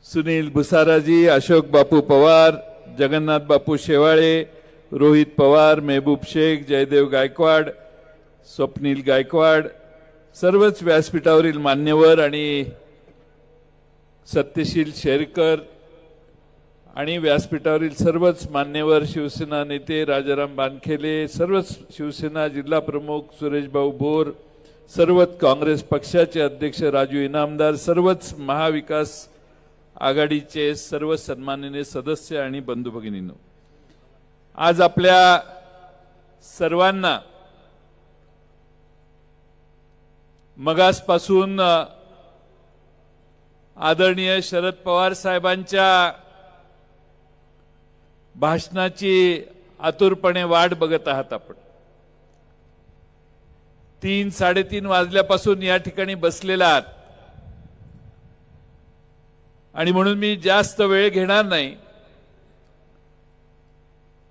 सुनील भुसाराजी, अशोक बापू पवार, जगन्नाथ बापू शेवाळे, रोहित पवार, महबूब शेख, जयदेव गायकवाड, स्वप्नील गायकवाड, सर्वच व्यासपीठावरील मान्यवर आणि सत्यशील शेरकर आणि व्यासपीठावरील सर्वच मान्यवर, शिवसेना नेते राजाराम बानखेले, सर्वच शिवसेना जिल्हा प्रमुख सुरेश भाऊ बोर, सर्वच काँग्रेस पक्षाचे अध्यक्ष राजू इनामदार, सर्वच महाविकास आघाडीचे सर्व सन्माननीय सदस्य आणि बंधू भगिनींनो, आज आपल्या सर्वांना मगासपासून आदरणीय शरद पवार साहेबांच्या भाषणाची आतुरपणे वाट बघत आहात. आपण 3-3:30 वाजल्यापासून या ठिकाणी बसलेला आहात आणि म्हणून मी जास्त वेळ घेणार नाही.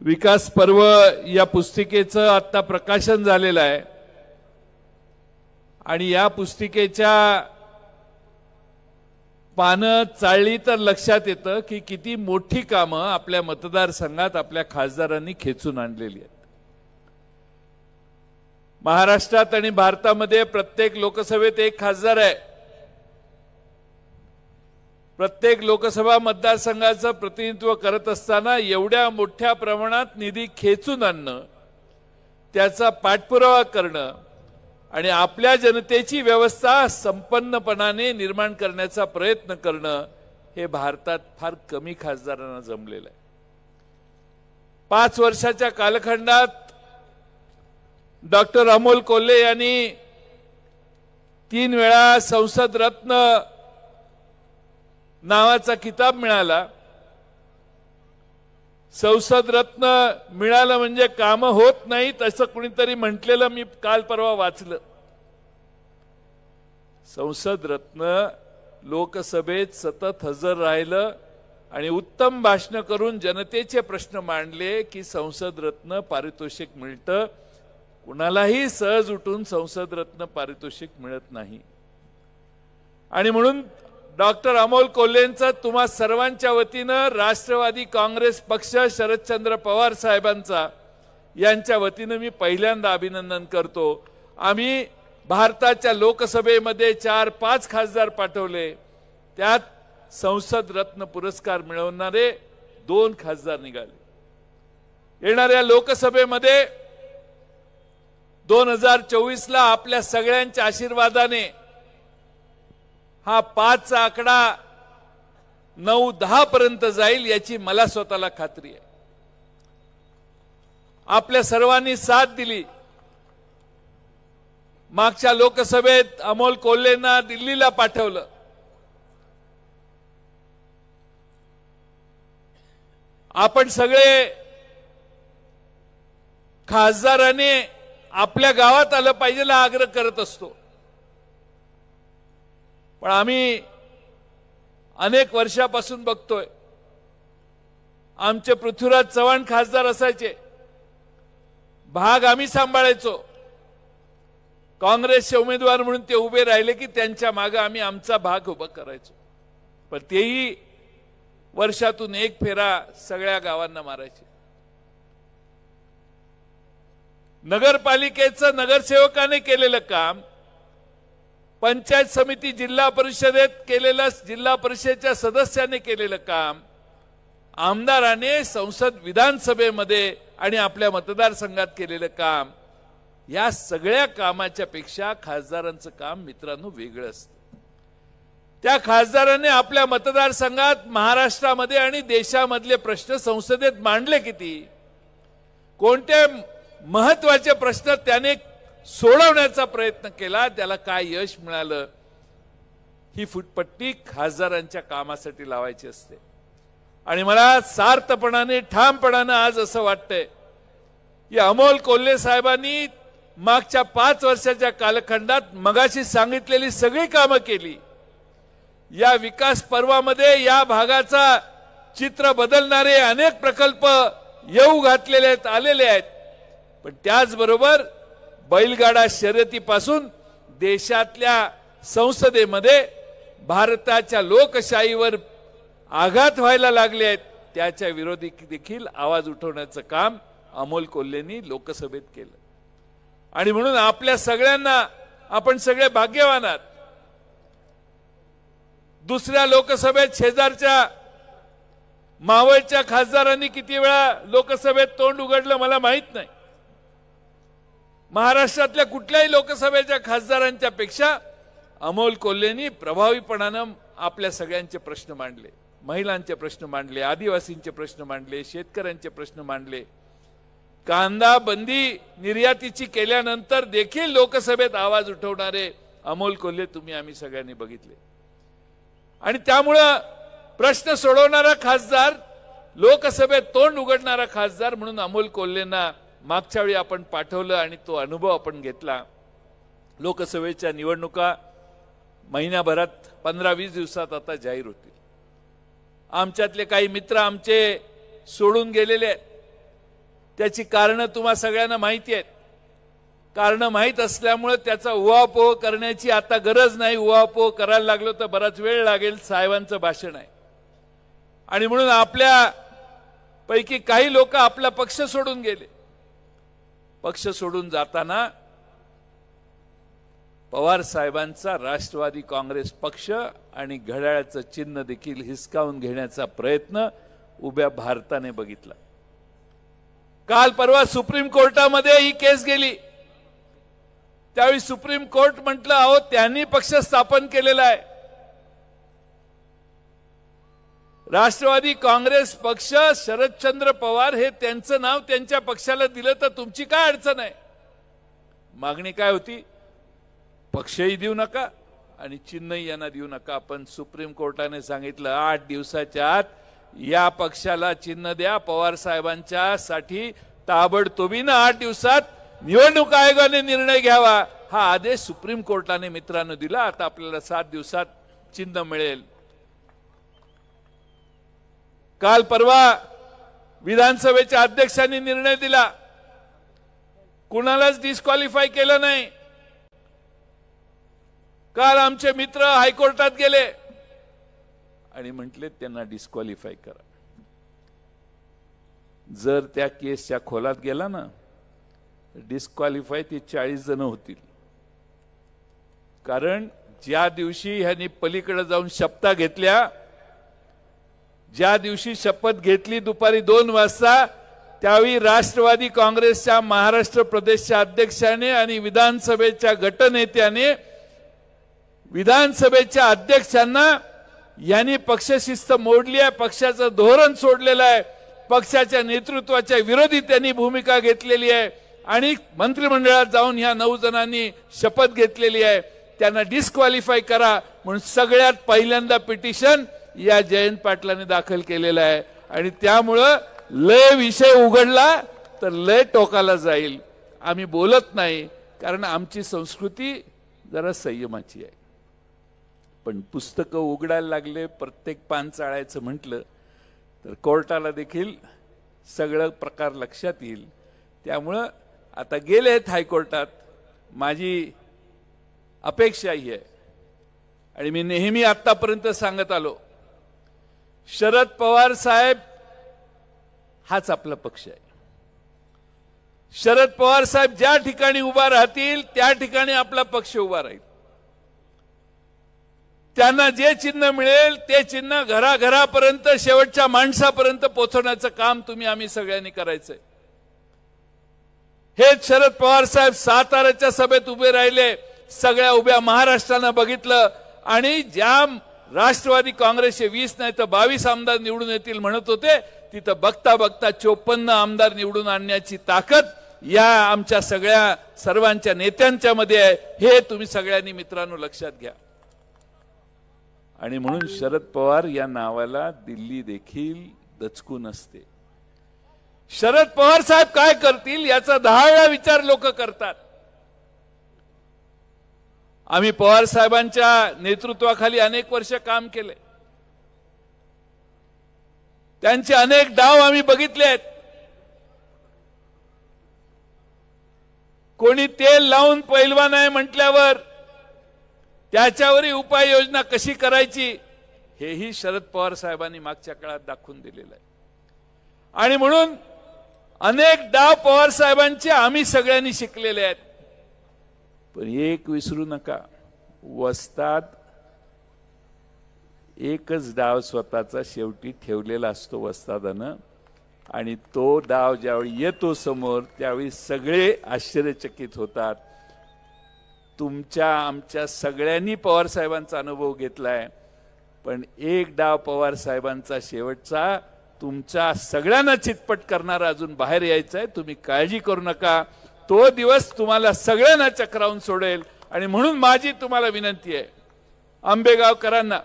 विकास पर्व या पुस्तिकेचं आता प्रकाशन झालेलं आहे आणि या पुस्तिकेच्या पानं चाळली तर लक्षात येतं की किती मोठी कामं आपल्या मतदारसंघात आपल्या खासदारांनी खेचून आणलेली आहेत. महाराष्ट्रात आणि भारतामध्ये प्रत्येक लोकसभेत एक खासदार आहे. प्रत्येक लोकसभा मतदारसंघाचं प्रतिनिधित्व करत असताना एवढ्या मोठ्या प्रमाणात निधी खेचून आणणं, त्याचा पाठपुरावा करणं आणि आपल्या जनतेची व्यवस्था संपन्नपणाने निर्माण करण्याचा प्रयत्न करणं हे भारतात फार कमी खासदारांना जमलेलं आहे. 5 वर्षाच्या कालखंडात डॉक्टर अमोल कोल्हे यांनी 3 वेळा संसद रत्न नावाचा किताब मिळाला. संसद रत्न मिळालं म्हणजे काम होत नाहीत असं कुणीतरी म्हटलेलं मी काल परवा वाचलं. संसद रत्न लोकसभेत सतत हजर राहिलं आणि उत्तम भाषण करून जनतेचे प्रश्न मांडले की संसद रत्न पारितोषिक मिळतं. कुणालाही सहज उठून संसद रत्न पारितोषिक मिळत नाही आणि म्हणून डॉक्टर अमोल कोल्हेंचं तुम्हा सर्वांच्या वतीनं राष्ट्रवादी काँग्रेस पक्ष शरदचंद्र पवार साहेबांचा यांच्या वतीनं मी पहिल्यांदा अभिनंदन करतो. आम्ही भारताच्या लोकसभेमध्ये 4-5 खासदार पाठवले, त्यात संसद रत्न पुरस्कार मिळवणारे 2 खासदार निघाले. येणाऱ्या लोकसभेमध्ये 2024ला आपल्या सगळ्यांच्या आशीर्वादाने हा 5 चा आकडा 9-10 पर्यंत जाईल याची मला स्वतःला खात्री आहे. आपल्या सर्वांनी साथ दिली. मागच्या लोकसभेत अमोल कोल्हेंना दिल्लीला पाठवलं. आपण सगळे खासदारांनी आपल्या गावात आलं पाहिजे हा आग्रह करत असतो, पण आम्ही अनेक वर्षापासून बघतोय. आमचे पृथ्वीराज चव्हाण खासदार असायचे, भाग आम्ही सांभाळायचो. काँग्रेसचे उमेदवार म्हणून ते उभे राहिले की त्यांच्या मागे आम्ही आमचा भाग उभा करायचो, पण तेही वर्षातून एक फेरा सगळ्या गावांना मारायचे. नगरपालिकेचं नगरसेवकाने केलेलं काम, पंचायत समिती जिल्हा परिषदेत केलेलं, जिल्हा परिषदेच्या सदस्याने केलेलं काम, आमदाराने संसद विधानसभेमध्ये आणि आपल्या मतदारसंघात केलेलं काम, या सगळ्या कामाच्या पेक्षा खासदारांचं काम मित्रांनो वेगळं असतं. त्या खासदाराने आपल्या मतदारसंघात महाराष्ट्रामध्ये आणि देशामधले प्रश्न संसदेत मांडले किती, कोणते महत्त्वाचे प्रश्न त्याने सोडवण्याचा प्रयत्न केला, त्याला काय यश मिळालं, ही फुटपट्टी खासदारांच्या कामासाठी लावायची असते. आणि मला सार्थपणाने ठामपणाने आज असं वाटतंय की अमोल कोल्हे साहेबांनी मागच्या 5 वर्षाच्या कालखंडात मगाशी सांगितलेली सगळी कामं केली. या विकास पर्वामध्ये या भागाचा चित्र बदलणारे अनेक प्रकल्प येऊ घातलेले आहेत, आलेले आहेत. पण त्याचबरोबर बैलगाडा शर्यतीपासून देशातल्या संसदेमध्ये भारताच्या लोकशाहीवर आघात व्हायला लागले आहेत त्याच्या विरोधी देखील आवाज उठवण्याचं काम अमोल कोल्हेंनी लोकसभेत केलं। आणि म्हणून आपल्या सगळ्यांना आपण सगळे भाग्यवान आहात। दुसऱ्या लोकसभेत शेजारच्या मावळच्या खासदारांनी किती वेळा लोकसभेत तोंड उघडलं मला माहित नाही। महाराष्ट्रातल्या कुठल्याही लोकसभेच्या खासदारांच्या पेक्षा अमोल कोल्हेंनी प्रभावीपणानं आपल्या सगळ्यांचे प्रश्न मांडले, महिलांचे प्रश्न मांडले, आदिवासींचे प्रश्न मांडले, शेतकऱ्यांचे प्रश्न मांडले। कांदा बंदी निर्यातीची केल्यानंतर देखील लोकसभेत आवाज उठवणारे अमोल कोल्हे तुम्ही आम्ही सगळ्यांनी बघितले। आणि त्यामुळे प्रश्न सोडवणारा खासदार, लोकसभेत तोंड उघडणारा खासदार म्हणून अमोल कोल्हेंना मागच्या वेळी आपण पाठवलं आणि तो अनुभव आपण घेतला। लोकसभेच्या निवडणुका महिन्याभरात 15-20 दिवसात आता जाहीर होतील। आमच्यातले काही मित्र आमचे सोडून गेलेले आहेत, त्याची कारण तुम्हा सगळ्यांना माहिती आहेत। कारण माहित असल्यामुळे त्याचा उहापोह करण्याची आता गरज नाही। उहापोह करायला लागलो तर बराच वेळ लागेल, साहेबांचं भाषण आहे। आणि म्हणून आपल्या पैकी काही लोक आपला पक्ष सोडून गेले। पक्ष सोडून जाताना पवार साहेबांचा राष्ट्रवादी काँग्रेस पक्ष आणि घड्याळाचं चिन्ह देखील हिसकावून घेण्याचा प्रयत्न उभ्या भारताने बघितला। काल परवा सुप्रीम कोर्टामध्ये ही केस गेली, त्यावेळी सुप्रीम कोर्ट म्हटलं अहो त्यांनी पक्ष स्थापन केलेला आहे। राष्ट्रवादी काँग्रेस पक्ष, शरदचंद्र पवार हे त्यांचं नाव त्यांच्या पक्षाला दिलं तर तुमची काय अडचण आहे? मागणी काय होती? पक्षही देऊ नका आणि चिन्हही यांना देऊ नका। आपण सुप्रीम कोर्टाने सांगितलं 8 दिवसाच्या आत या पक्षाला चिन्ह द्या। पवार साहेबांच्या साठी ताबडतोबीने 8 दिवसात निवडणूक आयोगाने निर्णय घ्यावा, हा आदेश सुप्रीम कोर्टाने मित्रांनो दिला। आता आपल्याला 7 दिवसात चिन्ह मिळेल। काल परवा विधानसभेच्या अध्यक्षांनी निर्णय दिला, कुणालाच डिस्क्वालिफाय केलं नाही। काल आमचे मित्र हायकोर्टात गेले आणि म्हटले त्यांना डिस्क्वालिफाय करा। जर त्या केसच्या खोलात गेला ना, डिस्क्वालिफाय ते 40 जण होतील। कारण ज्या दिवशी ह्यांनी पलीकडे जाऊन शपथा घेतल्या, ज्या दिवशी शपथ घेतली दुपारी 2 वाजता, त्यावेळी राष्ट्रवादी काँग्रेसच्या महाराष्ट्र प्रदेशच्या अध्यक्षाने आणि विधानसभेच्या गटनेत्याने विधानसभेच्या अध्यक्षांना यांनी पक्षशिस्त मोडली आहे, पक्षाचं धोरण सोडलेलं आहे, पक्षाच्या नेतृत्वाच्या विरोधी त्यांनी भूमिका घेतलेली आहे आणि मंत्रिमंडळात जाऊन ह्या 9 जणांनी शपथ घेतलेली आहे, त्यांना डिस्क्वालिफाय करा म्हणून सगळ्यात पहिल्यांदा पिटिशन या जयंत पाटलांनी दाखल केलेला आहे। आणि त्यामुळे लय विषय उघडला तर लय टोकाला जाईल। आम्ही बोलत नाही कारण आमची संस्कृती जरा संयमाची आहे। पण पुस्तकं उघडायला लागले, प्रत्येक पान चाळायचं म्हटलं तर कोर्टाला देखील सगळं प्रकार लक्षात येईल। त्यामुळे आता गेले आहेत हायकोर्टात। माझी अपेक्षा ही आहे आणि मी नेहमी आतापर्यंत सांगत आलो, शरद पवार साहेब हाच आपला पक्ष आहे। शरद पवार साहेब ज्या ठिकाणी उभा राहतील त्या ठिकाणी आपला पक्ष उभा राहील। त्यांना जे चिन्ह मिळेल ते चिन्ह घराघरापर्यंत, शेवटच्या माणसापर्यंत पोहोचवण्याचं काम तुम्ही आम्ही सगळ्यांनी करायचंय। हेच शरद पवार साहेब साताऱ्याच्या सभेत उभे राहिले, सगळ्या उभ्या महाराष्ट्रानं बघितलं आणि ज्या राष्ट्रवादी काँग्रेसचे 20 नाही तर 22 आमदार निवडून येतील म्हणत होते, तिथं बघता बघता 54 आमदार निवडून आणण्याची ताकद या आमच्या सगळ्या सर्वांच्या नेत्यांच्या मध्ये आहे। हे तुम्ही सगळ्यांनी मित्रांनो लक्षात घ्या। आणि म्हणून शरद पवार या नावाला दिल्ली देखील दचकून असते। शरद पवार साहेब काय करतील याचा 10 वेळा विचार लोक करतात। आम्ही पवार साहेबांच्या नेतृत्वाखाली अनेक वर्ष काम केले, त्यांचे अनेक डाव आम्ही बघितले आहेत। कोणी तेल लावून पैलवान आहे म्हटल्यावर त्याच्यावरही उपाययोजना कशी करायची हेही शरद पवार साहेबांनी मागच्या काळात दाखवून दिलेलं आहे। आणि म्हणून अनेक डाव पवार साहेबांचे आम्ही सगळ्यांनी शिकलेले आहेत। पण एक विसरू नका, वस्ताद एकच डाव स्वतःचा शेवटी ठेवलेला असतो वस्तादानं, आणि तो डाव ज्यावेळी येतो समोर त्यावेळी सगळे आश्चर्यचकित होतात। तुमच्या आमच्या सगळ्यांनी पवार साहेबांचा अनुभव घेतलाय, पण एक डाव पवार साहेबांचा शेवटचा तुमच्या सगळ्यांना चितपट करणारा अजून बाहेर यायचा आहे। तुम्ही काळजी करू नका, तो दिवस तुम्हाला सगळ्यांना चक्रावून सोडेल। आणि म्हणून माझी तुम्हाला विनंती आहे, आंबेगावकरांना,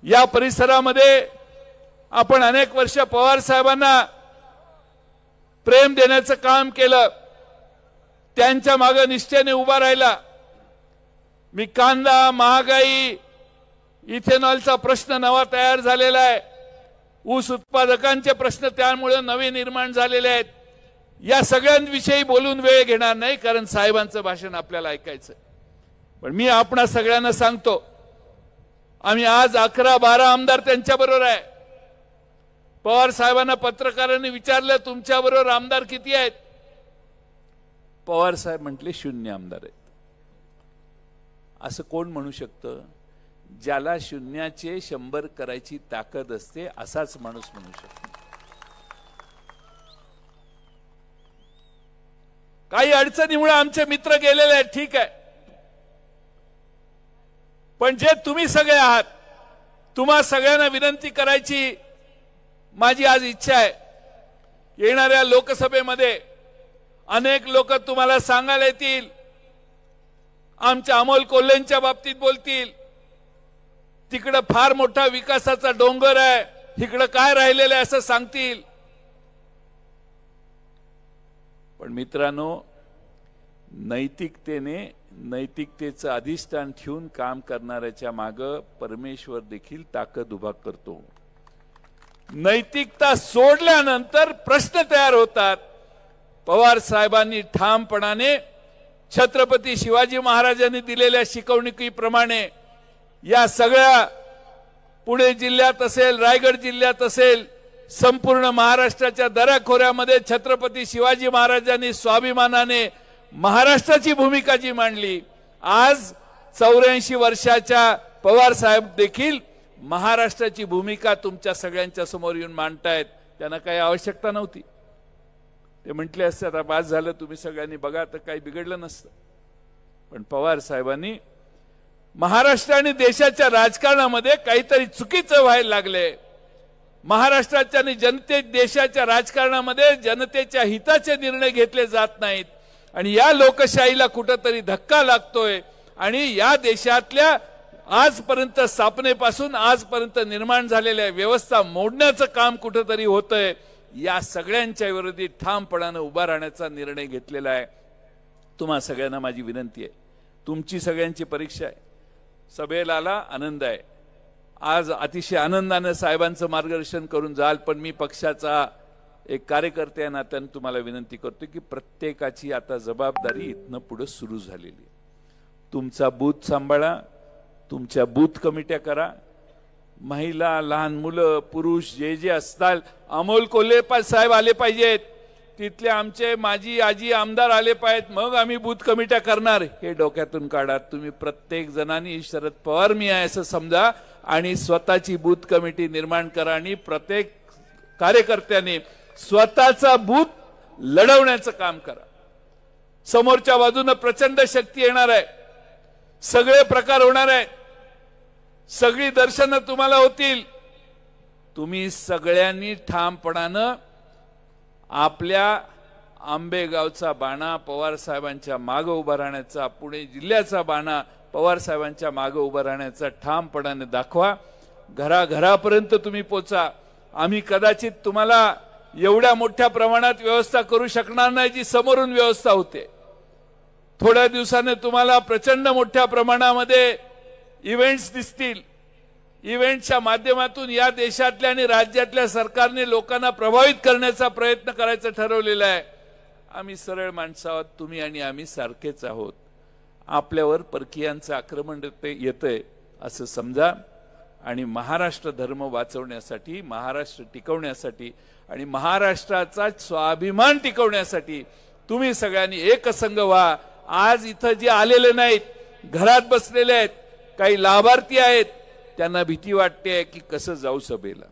या परिसरामध्ये आपण अनेक वर्ष पवार साहेबांना प्रेम देण्याचं काम केलं, त्यांच्या मागे निष्ठेने उभा राहिला। मी कांदा, महागाई, इथेनॉलचा प्रश्न नवा तयार झालेला आहे, ऊस उत्पादकांचे प्रश्न त्यामुळे नवे निर्माण झालेले आहेत। या सगळ्यांविषयी बोलून वेळ घेणार नाही, कारण साहेबांचं भाषण आपल्याला ऐकायचं। पण मी आपणा सगळ्यांना सांगतो, आम्ही आज 11-12 आमदार त्यांच्या बरोबर आहे। पवार साहेबांना पत्रकारांनी विचारलं, तुमच्या बरोबर आमदार किती आहेत? पवार साहेब म्हटले 0 आमदार आहेत। असं कोण म्हणू शकतं? ज्याला शून्याचे 100 करायची ताकद असते असाच माणूस म्हणू शकतो। काही अडचणीमुळे आमचे मित्र गेलेले आहेत, ठीक आहे, पण जे तुम्ही सगळे आहात, तुम्हा सगळ्यांना विनंती करायची माझी आज इच्छा आहे, येणाऱ्या लोकसभेमध्ये अनेक लोक तुम्हाला सांगायला येतील, आमच्या अमोल कोल्हेंच्या बाबतीत बोलतील, तिकडे फार मोठा विकासाचा डोंगर आहे, इकडे काय राहिलेलं आहे असं सांगतील। पण मित्रांनो, नैतिकतेचं अधिष्ठान ठेवून काम करणाऱ्याच्या मागे परमेश्वर देखील ताकद उभा करतो। नैतिकता सोडल्यानंतर प्रश्न तयार होतात। पवार साहेबांनी ठामपणाने छत्रपती शिवाजी महाराजांनी दिलेल्या शिकवणुकीप्रमाणे या सगळ्या पुणे जिल्ह्यात असेल, रायगड जिल्ह्यात असेल, संपूर्ण महाराष्ट्राच्या दऱ्याखोऱ्यामध्ये छत्रपती शिवाजी महाराजांनी स्वाभिमानाने महाराष्ट्राची भूमिका जी मांडली, आज 84 वर्षाच्या पवार साहेब देखील महाराष्ट्राची भूमिका तुमच्या सगळ्यांच्या समोर येऊन मांडतायत। त्यांना काही आवश्यकता नव्हती, ते म्हटले असते आता बास झालं, तुम्ही सगळ्यांनी बघा, तर काही बिघडलं नसतं। पण पवार साहेबांनी महाराष्ट्र आणि देशाच्या राजकारणामध्ये काहीतरी चुकीचं व्हायला लागले। महाराष्ट्राच्या आणि देशाच्या राजकारणामध्ये जनतेच्या हिताचे निर्णय घेतले जात नाहीत, आणि या लोकशाहीला कुठेतरी धक्का लागतोय, आणि या देशातल्या आजपर्यंत स्थापनेपासून आजपर्यंत निर्माण झालेल्या व्यवस्था मोडण्याचं काम कुठेतरी होतंय। या सगळ्यांच्या विरोधी ठामपणाने उभा राहण्याचा निर्णय घेतलेला आहे। तुम्हा सगळ्यांना माझी विनंती आहे, तुमची सगळ्यांची परीक्षा आहे, सभेला आला आनंद आहे, आज अतिशय आनंदाने साहेबांचं मार्गदर्शन करून जाल। पण मी पक्षाचा एक कार्यकर्ते या नात्याने तुम्हाला विनंती करतो की प्रत्येकाची आता जबाबदारी इथनं पुढे सुरू झालेली आहे। तुमचा बूथ सांभाळा, तुमच्या बूथ कमिट्या करा, महिला, लहान मुलं, पुरुष जे जे असतात, अमोल कोल्हे साहेब आले पाहिजेत, तिथले आमचे माजी आजी आमदार आले पाहिजेत, मग आम्ही बूथ कमिट्या करणार, हे डोक्यातून काढा। तुम्ही प्रत्येक जणांनी शरद पवार मी आहे असं समजा आणि स्वतःची बूथ कमिटी निर्माण करा, आणि प्रत्येक कार्यकर्त्याने स्वतःचा बूथ लढवण्याचं काम करा। समोरच्या बाजूने प्रचंड शक्ती येणार आहे, सगळे प्रकार होणार आहेत, सगळी दर्शनं तुम्हाला होतील। तुम्ही सगळ्यांनी ठामपणानं आपल्या आंबेगावचा बाणा पवार साहेबांच्या मागे उभा राहण्याचा, पुणे जिल्ह्याचा बाणा पवार साहेबांच्या मागे उभा राहण्याचा ठामपणाने दाखवा। घराघरापर्यंत तुम्ही पोचा। आम्ही कदाचित तुम्हाला एवढ्या मोठ्या प्रमाणात व्यवस्था करू शकणार नाही जी समोरून व्यवस्था होते। थोड्या दिवसाने तुम्हाला प्रचंड मोठ्या प्रमाणामध्ये इव्हेंट्स दिसतील। इव्हेंटच्या माध्यमातून या देशातल्या आणि राज्यातल्या सरकारने लोकांना प्रभावित करण्याचा प्रयत्न करायचं ठरवलेलं आहे। आम्ही सरळ माणसं आहोत, तुम्ही आणि आम्ही सारखेच आहोत। आपल्यावर परकीयांचं आक्रमण येतंय असं समजा आणि महाराष्ट्र धर्म वाचवण्यासाठी, महाराष्ट्र टिकवण्यासाठी आणि महाराष्ट्राचा स्वाभिमान टिकवण्यासाठी तुम्ही सगळ्यांनी एकसंघ व्हा। आज इथं जे आलेले नाहीत, घरात बसलेले आहेत, काही लाभार्थी आहेत, त्यांना भीती वाटते की कसं जाऊ सभेला,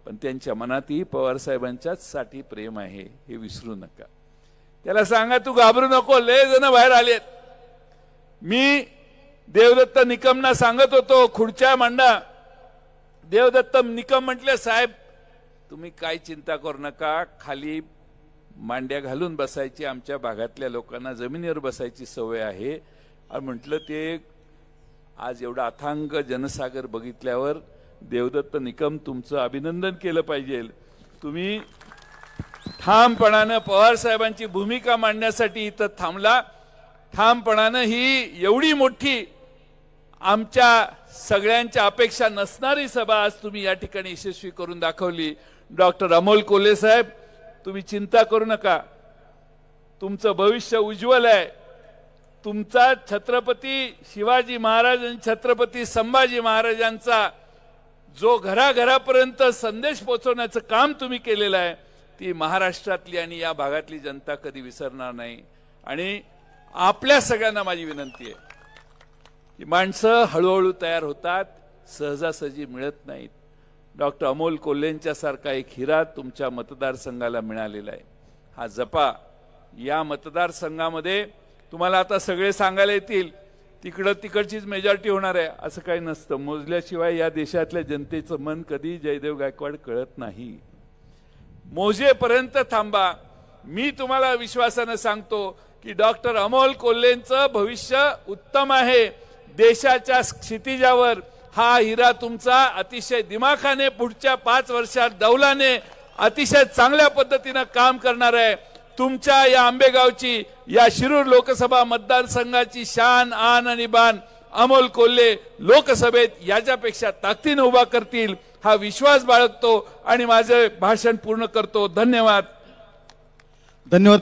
पण त्यांच्या मनातही पवार साहेबांच्याच साठी प्रेम आहे हे विसरू नका। त्याला सांगा तू घाबरू नको, लय जण बाहेर आलेत। मी देवदत्त निकमना सांगत होतो खुर्च्या मांडा। देवदत्त निकम म्हटले साहेब तुम्ही काय चिंता करू नका, खाली मांड्या घालून बसायची, आमच्या भागातल्या लोकांना जमिनीवर बसायची सवय आहे। आणि म्हटलं ते आज एवढा अथांग जनसागर बघितल्यावर देवदत्त निकम तुमचं अभिनंदन केलं पाहिजे। तुम्ही ठामपणाने पवार साहेबांची भूमिका मांडण्यासाठी इथं थांबला। ठामपणाने ही एवढी मोठी आमच्या सगळ्यांच्या अपेक्षा नसणारी सभा आज तुम्ही या ठिकाणी यशस्वी करून दाखवली। डॉक्टर अमोल कोल्हे साहेब तुम्ही चिंता करू नका, तुमचं भविष्य उज्ज्वल आहे। तुमचा छत्रपती शिवाजी महाराज आणि छत्रपती संभाजी महाराजांचा जो घराघरापर्यंत संदेश पोहोचवण्याचं काम तुम्ही केलेलं आहे ती महाराष्ट्रातली आणि या भागातली जनता कधी विसरणार नाही। आणि आपल्या सगळ्यांना माझी विनंती आहे की माणसं हळूहळू तयार होतात, सहजासहजी मिळत नाहीत। डॉक्टर अमोल कोल्हेंच्या सारखा एक हिरा तुमच्या मतदारसंघाला मिळालेला आहे, हा जपा। या मतदारसंघामध्ये तुम्हाला आता सगळे सांगायला येतील तिकडं तिकडचीच मेजॉरिटी होणार आहे, असं काही नसतं। मोजल्याशिवाय या देशातल्या जनतेचं मन कधी जयदेव गायकवाड कळत नाही। मोजेपर्यंत थांबा। मी तुम्हाला विश्वासाने सांगतो की डॉक्टर अमोल कोल्हेंचं भविष्य उत्तम आहे। देशाच्या क्षितिजावर हा हिरा तुमचा अतिशय दिमाखाने पुढच्या 5 वर्षात दौलाने अतिशय चांगल्या पद्धतीने काम करणार आहे। तुमच्या या आंबेगावची, या शिरूर लोकसभा मतदारसंघाची शान आन आणि बान अमोल कोल्हे लोकसभेत याच्यापेक्षा ताकदीने उभा करतील हा विश्वास बाळगतो आणि माझे भाषण पूर्ण करतो। धन्यवाद। धन्यवाद।